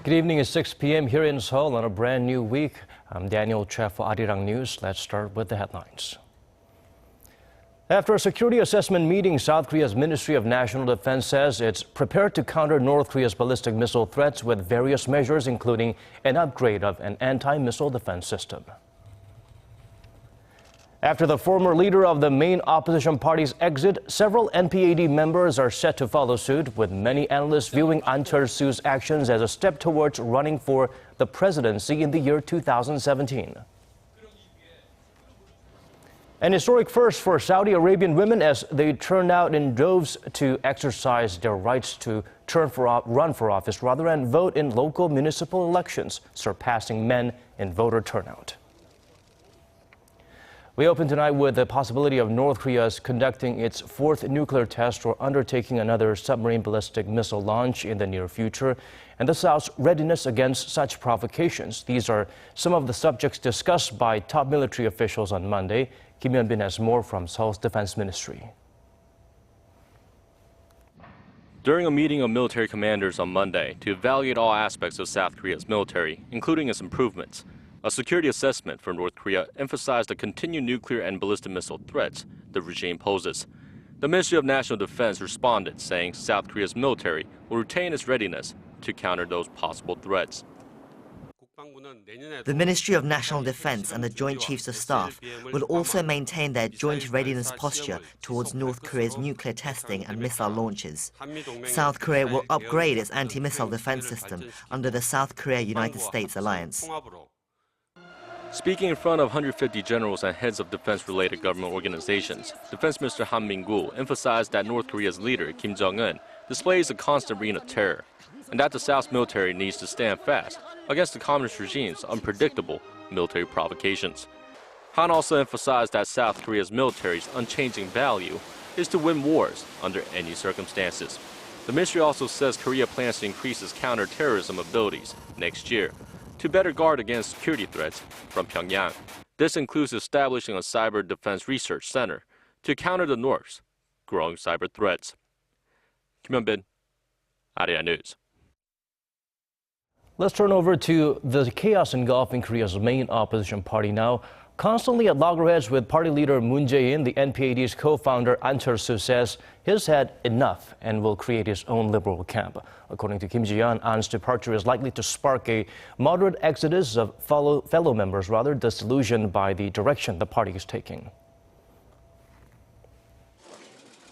Good evening. It's 6 p.m. here in Seoul on a brand new week. I'm Daniel Che for Arirang News. Let's start with the headlines. After a security assessment meeting, South Korea's Ministry of National Defense says it's prepared to counter North Korea's ballistic missile threats with various measures, including an upgrade of an anti-missile defense system. After the former leader of the main opposition party's exit, several NPAD members are set to follow suit, with many analysts viewing Ahn Cheol-soo's actions as a step towards running for the presidency in the year 2017. An historic first for Saudi Arabian women as they turned out in droves to exercise their rights to run for office and vote in local municipal elections, surpassing men in voter turnout. We open tonight with the possibility of North Korea's conducting its fourth nuclear test or undertaking another submarine ballistic missile launch in the near future, and the South's readiness against such provocations. These are some of the subjects discussed by top military officials on Monday. Kim Moo-sung has more from Seoul's Defense Ministry. During a meeting of military commanders on Monday to evaluate all aspects of South Korea's military, including its improvements, a security assessment for North Korea emphasized the continued nuclear and ballistic missile threats the regime poses. The Ministry of National Defense responded, saying South Korea's military will retain its readiness to counter those possible threats. The Ministry of National Defense and the Joint Chiefs of Staff will also maintain their joint readiness posture towards North Korea's nuclear testing and missile launches. South Korea will upgrade its anti-missile defense system under the South Korea-United States alliance. Speaking in front of 150 generals and heads of defense-related government organizations, Defense Minister Han Min-gu emphasized that North Korea's leader, Kim Jong-un, displays a constant reign of terror, and that the South's military needs to stand fast against the communist regime's unpredictable military provocations. Han also emphasized that South Korea's military's unchanging value is to win wars under any circumstances. The ministry also says Korea plans to increase its counter-terrorism abilities next year to better guard against security threats from Pyongyang. This includes establishing a cyber defense research center to counter the North's growing cyber threats. Kim Moo-sung, Arirang News. Let's turn over to the chaos engulfing Korea's main opposition party now. Constantly at loggerheads with party leader Moon Jae-in, the NPAD's co-founder Ahn Cheol-soo says he's had enough and will create his own liberal camp. According to Kim Ji-yeon, Ahn's departure is likely to spark a moderate exodus of fellow members, disillusioned by the direction the party is taking.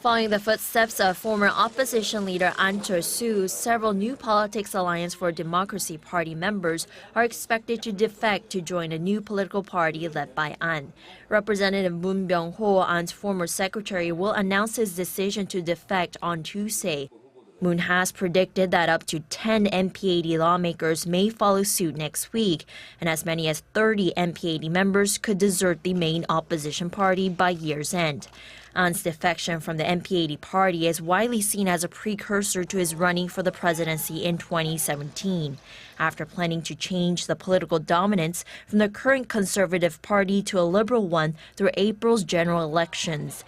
Following the footsteps of former opposition leader Ahn Cheol-soo, several New Politics Alliance for Democracy party members are expected to defect to join a new political party led by Ahn. Representative Moon Byung-ho, Ahn's former secretary, will announce his decision to defect on Tuesday. Moon has predicted that up to 10 NPAD lawmakers may follow suit next week, and as many as 30 NPAD members could desert the main opposition party by year's end. Ahn's defection from the NPAD party is widely seen as a precursor to his running for the presidency in 2017, after planning to change the political dominance from the current conservative party to a liberal one through April's general elections.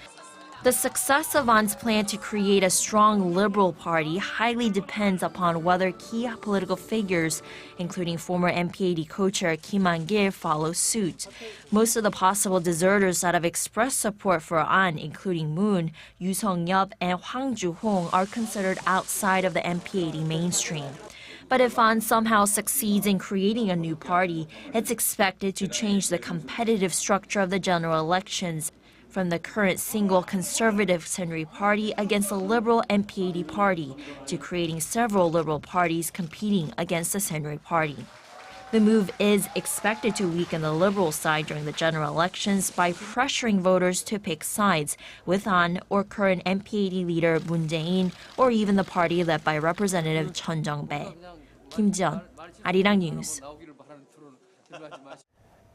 The success of Ahn's plan to create a strong liberal party highly depends upon whether key political figures, including former NPAD co-chair Kim Moo-sung, follow suit. Most of the possible deserters that have expressed support for Ahn, including Moon, Yoo Sung-yeop, and Hwang Ju-hong, are considered outside of the NPAD mainstream. But if Ahn somehow succeeds in creating a new party, it's expected to change the competitive structure of the general elections, from the current single conservative Saenuri party against a liberal NPAD party to creating several liberal parties competing against the Saenuri party. The move is expected to weaken the liberal side during the general elections by pressuring voters to pick sides with Ahn or current NPAD leader Moon Jae-in, or even the party led by Representative Chun Jung-bae. Kim Ji-yeon, Arirang News.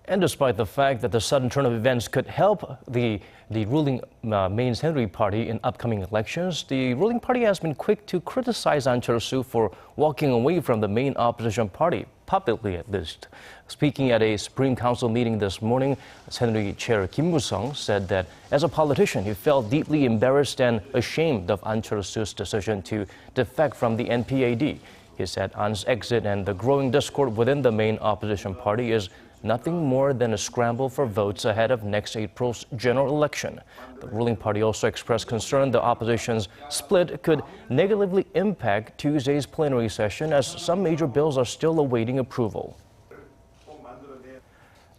And despite the fact that the sudden turn of events could help the ruling main Saenuri party in upcoming elections, the ruling party has been quick to criticize Ahn Cheol-soo for walking away from the main opposition party, publicly at least. Speaking at a Supreme Council meeting this morning, Saenuri Chair Kim Moo-sung said that as a politician, he felt deeply embarrassed and ashamed of Ahn Cheol-soo's decision to defect from the NPAD. He said Ahn's exit and the growing discord within the main opposition party is nothing more than a scramble for votes ahead of next April's general election. The ruling party also expressed concern the opposition's split could negatively impact Tuesday's plenary session as some major bills are still awaiting approval.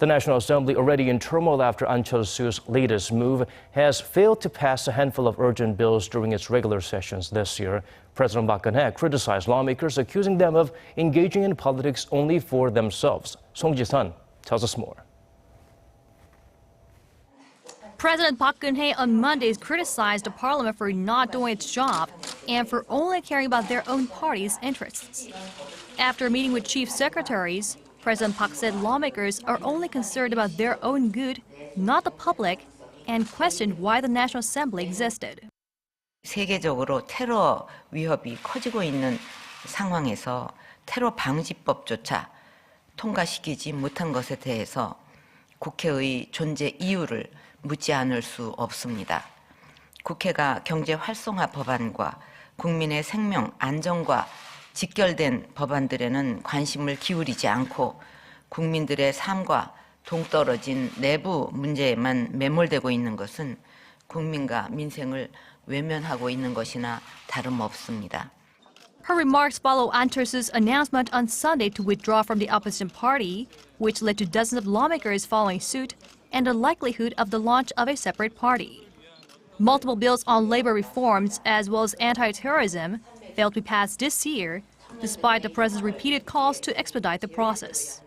The National Assembly, already in turmoil after Ahn Cheol-soo's latest move, has failed to pass a handful of urgent bills during its regular sessions this year. President Park Geun-hye criticized lawmakers, accusing them of engaging in politics only for themselves. Song Ji-sun tells us more. President Park Geun-hye on Monday criticized the parliament for not doing its job and for only caring about their own party's interests. After meeting with chief secretaries, President Park said lawmakers are only concerned about their own good, not the public, and questioned why the National Assembly existed. 세계적으로 테러 위협이 커지고 있는 상황에서 테러 방지법조차 통과시키지 못한 것에 대해서 국회의 존재 이유를 묻지 않을 수 없습니다. 국회가 경제 활성화 법안과 국민의 생명 안전과 직결된 법안들에는 관심을 기울이지 않고 국민들의 삶과 동떨어진 내부 문제에만 매몰되고 있는 것은 국민과 민생을 외면하고 있는 것이나 다름없습니다. Her remarks follow Ahn Cheol-soo's announcement on Sunday to withdraw from the opposition party, which led to dozens of lawmakers following suit and the likelihood of the launch of a separate party. Multiple bills on labor reforms as well as anti-terrorism failed to be passed this year, despite the president's repeated calls to expedite the process.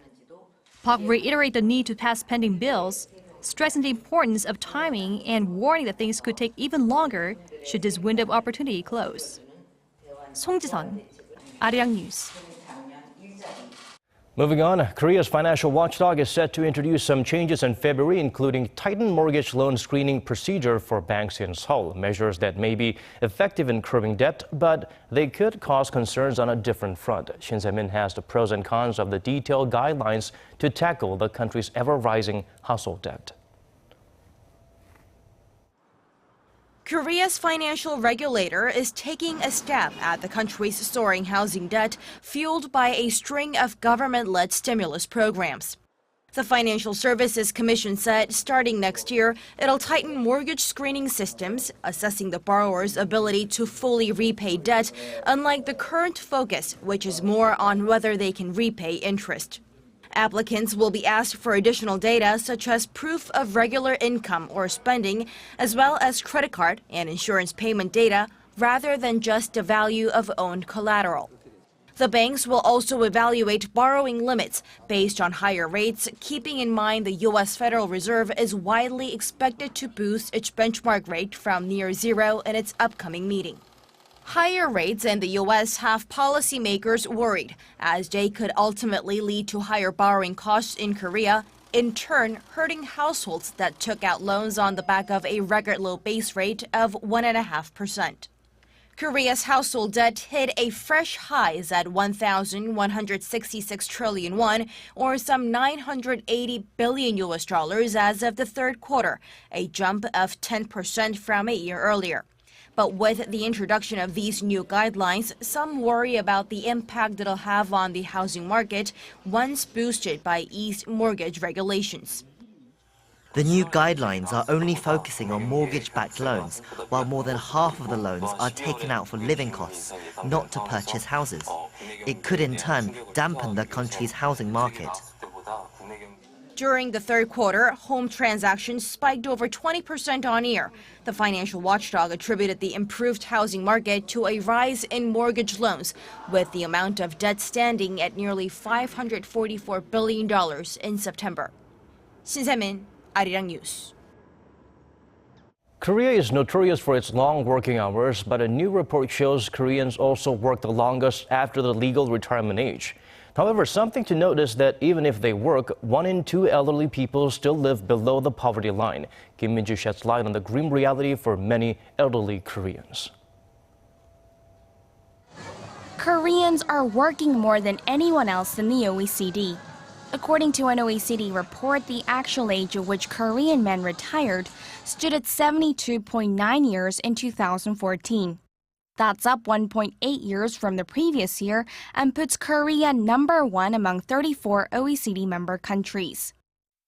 Park reiterated the need to pass pending bills, stressing the importance of timing and warning that things could take even longer should this window of opportunity close. Song Ji-sun, Arirang News. Moving on, Korea's financial watchdog is set to introduce some changes in February, including tightened mortgage loan screening procedure for banks in Seoul, measures that may be effective in curbing debt, but they could cause concerns on a different front. Shin Se-min has the pros and cons of the detailed guidelines to tackle the country's ever-rising household debt. Korea's financial regulator is taking a stab at the country's soaring housing debt, fueled by a string of government-led stimulus programs. The Financial Services Commission said starting next year, it'll tighten mortgage screening systems, assessing the borrower's ability to fully repay debt, unlike the current focus, which is more on whether they can repay interest. Applicants will be asked for additional data such as proof of regular income or spending, as well as credit card and insurance payment data, rather than just the value of owned collateral. The banks will also evaluate borrowing limits based on higher rates, keeping in mind the U.S. Federal Reserve is widely expected to boost its benchmark rate from near zero in its upcoming meeting. Higher rates in the U.S. have policymakers worried, as they could ultimately lead to higher borrowing costs in Korea, in turn hurting households that took out loans on the back of a record low base rate of 1.5%. Korea's household debt hit a fresh high at 1,166 trillion won, or some $980 billion as of the third quarter, a jump of 10% from a year earlier. But with the introduction of these new guidelines, some worry about the impact it'll have on the housing market once boosted by eased mortgage regulations. The new guidelines are only focusing on mortgage-backed loans, while more than half of the loans are taken out for living costs, not to purchase houses. It could in turn dampen the country's housing market. During the third quarter, home transactions spiked over 20% on year. The financial watchdog attributed the improved housing market to a rise in mortgage loans, with the amount of debt standing at nearly $544 billion in September. Shin Se-min, Arirang News. Korea is notorious for its long working hours, but a new report shows Koreans also work the longest after the legal retirement age. However, something to note is that even if they work, 1 in 2 elderly people still live below the poverty line. Kim Moo-sung sheds light on the grim reality for many elderly Koreans. Koreans are working more than anyone else in the OECD. According to an OECD report, the actual age at which Korean men retired stood at 72.9 years in 2014. That's up 1.8 years from the previous year and puts Korea #1 among 34 OECD member countries.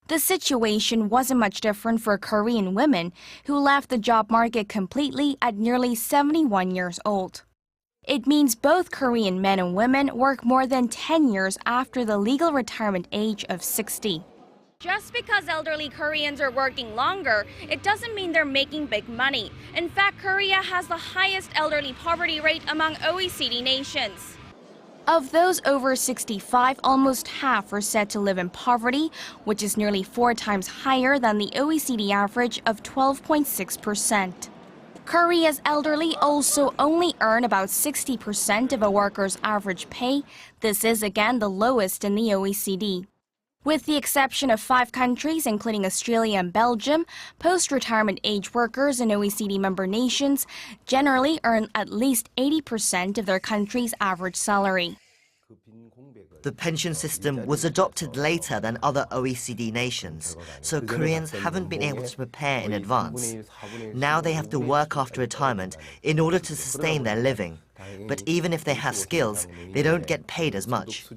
The situation wasn't much different for Korean women, who left the job market completely at nearly 71 years old. It means both Korean men and women work more than 10 years after the legal retirement age of 60. Just because elderly Koreans are working longer, it doesn't mean they're making big money. In fact, Korea has the highest elderly poverty rate among OECD nations. Of those over 65, almost half are said to live in poverty, which is nearly 4 times higher than the OECD average of 12.6%. Korea's elderly also only earn about 60% of a worker's average pay. This is again the lowest in the OECD. With the exception of 5 countries, including Australia and Belgium, post-retirement age workers in OECD member nations generally earn at least 80% of their country's average salary. The pension system was adopted later than other OECD nations, so Koreans haven't been able to prepare in advance. Now they have to work after retirement in order to sustain their living. But even if they have skills, they don't get paid as much.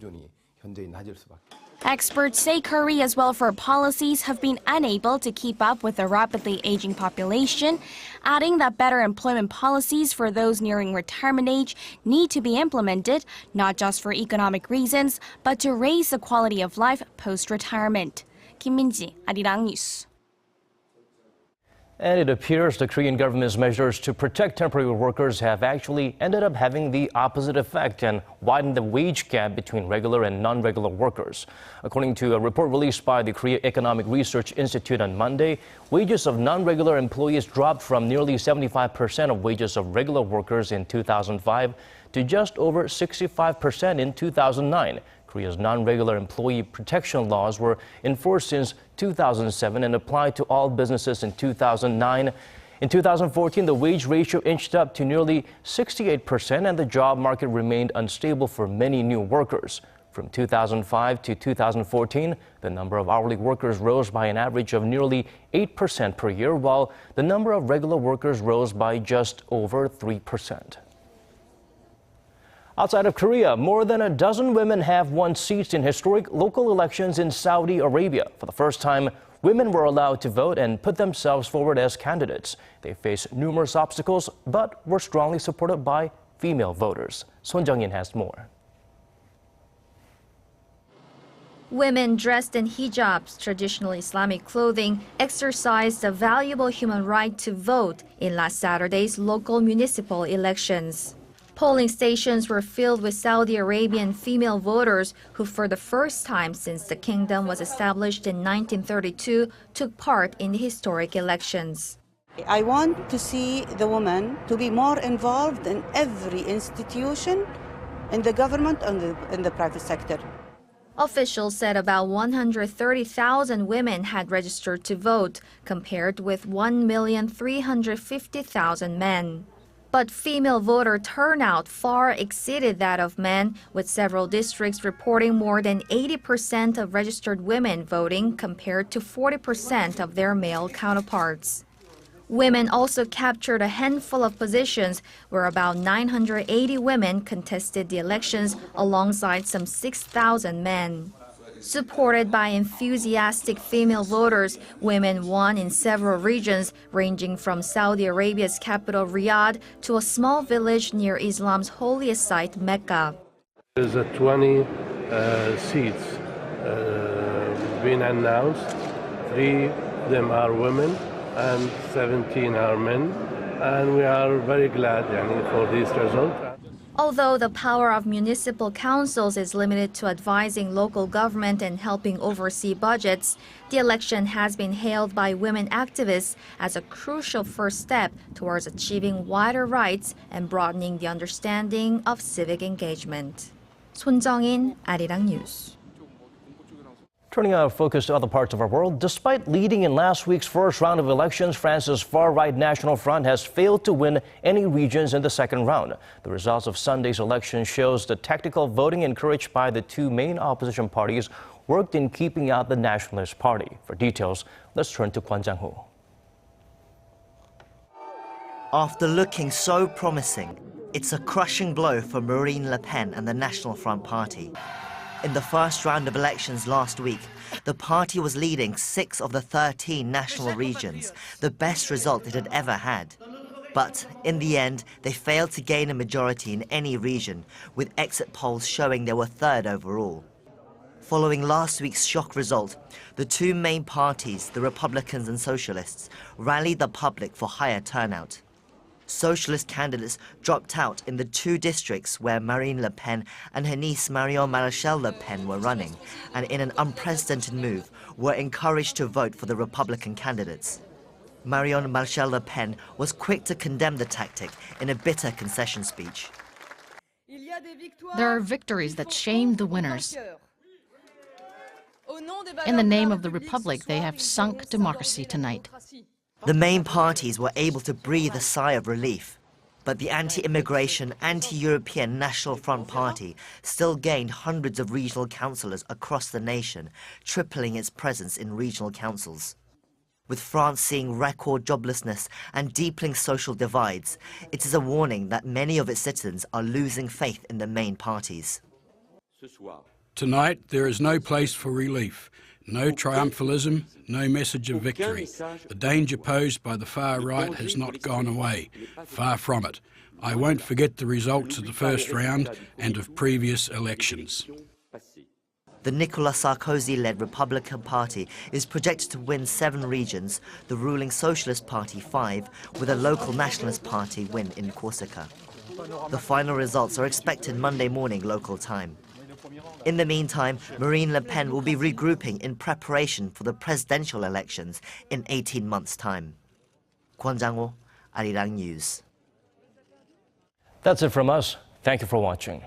Experts say Korea's welfare policies have been unable to keep up with the rapidly aging population, adding that better employment policies for those nearing retirement age need to be implemented, not just for economic reasons, but to raise the quality of life post-retirement. Kim Min-ji, Arirang News. And it appears the Korean government's measures to protect temporary workers have actually ended up having the opposite effect and widened the wage gap between regular and non-regular workers. According to a report released by the Korea Economic Research Institute on Monday, wages of non-regular employees dropped from nearly 75% of wages of regular workers in 2005 to just over 65% in 2009. Korea's non-regular employee protection laws were enforced since 2007 and applied to all businesses in 2009. In 2014, the wage ratio inched up to nearly 68%, and the job market remained unstable for many new workers. From 2005 to 2014, the number of hourly workers rose by an average of nearly 8% per year, while the number of regular workers rose by just over 3%. Outside of Korea, more than a dozen women have won seats in historic local elections in Saudi Arabia. For the first time, women were allowed to vote and put themselves forward as candidates. They faced numerous obstacles, but were strongly supported by female voters. Son Jung-in has more. Women dressed in hijabs, traditional Islamic clothing, exercised a valuable human right to vote in last Saturday's local municipal elections. Polling stations were filled with Saudi Arabian female voters who, for the first time since the kingdom was established in 1932, took part in the historic elections. I want to see the women to be more involved in every institution, in the government and in the private sector. Officials said about 130,000 women had registered to vote, compared with 1,350,000 men. But female voter turnout far exceeded that of men, with several districts reporting more than 80% of registered women voting compared to 40% of their male counterparts. Women also captured a handful of positions where about 980 women contested the elections alongside some 6,000 men. Supported by enthusiastic female voters, women won in several regions, ranging from Saudi Arabia's capital Riyadh to a small village near Islam's holiest site, Mecca. There's 20 seats been announced. 3 of them are women and 17 are men, and we are very glad for this result. Although the power of municipal councils is limited to advising local government and helping oversee budgets, the election has been hailed by women activists as a crucial first step towards achieving wider rights and broadening the understanding of civic engagement. Son Jung-in, Arirang News. Turning our focus to other parts of our world, despite leading in last week's first round of elections, France's far-right National Front has failed to win any regions in the second round. The results of Sunday's election shows the tactical voting encouraged by the 2 main opposition parties worked in keeping out the Nationalist Party. For details, let's turn to Kwon Jang-ho. After looking so promising, It's a crushing blow for Marine Le Pen and the National Front Party. In the first round of elections last week, the party was leading 6 of the 13 national regions, the best result it had ever had. But in the end, they failed to gain a majority in any region, with exit polls showing they were third overall. Following last week's shock result, the two main parties, the Republicans and Socialists, rallied the public for higher turnout. Socialist candidates dropped out in the 2 districts where Marine Le Pen and her niece Marion Maréchal Le Pen were running, and in an unprecedented move, were encouraged to vote for the Republican candidates. Marion Maréchal Le Pen was quick to condemn the tactic in a bitter concession speech. There are victories that shame the winners. In the name of the Republic, they have sunk democracy tonight. The main parties were able to breathe a sigh of relief, but the anti-immigration, anti-European National Front Party still gained hundreds of regional councillors across the nation, tripling its presence in regional councils. With France seeing record joblessness and deepening social divides, it is a warning that many of its citizens are losing faith in the main parties. Tonight, there is no place for relief, no triumphalism, no message of victory. The danger posed by the far right has not gone away. Far from it. I won't forget the results of the first round and of previous elections. The Nicolas Sarkozy-led Republican Party is projected to win 7 regions, the ruling Socialist Party 5, with a local Nationalist Party win in Corsica. The final results are expected Monday morning local time. In the meantime, Marine Le Pen will be regrouping in preparation for the presidential elections in 18 months' time. Kwon Jang-ho, Arirang News. That's it from us. Thank you for watching.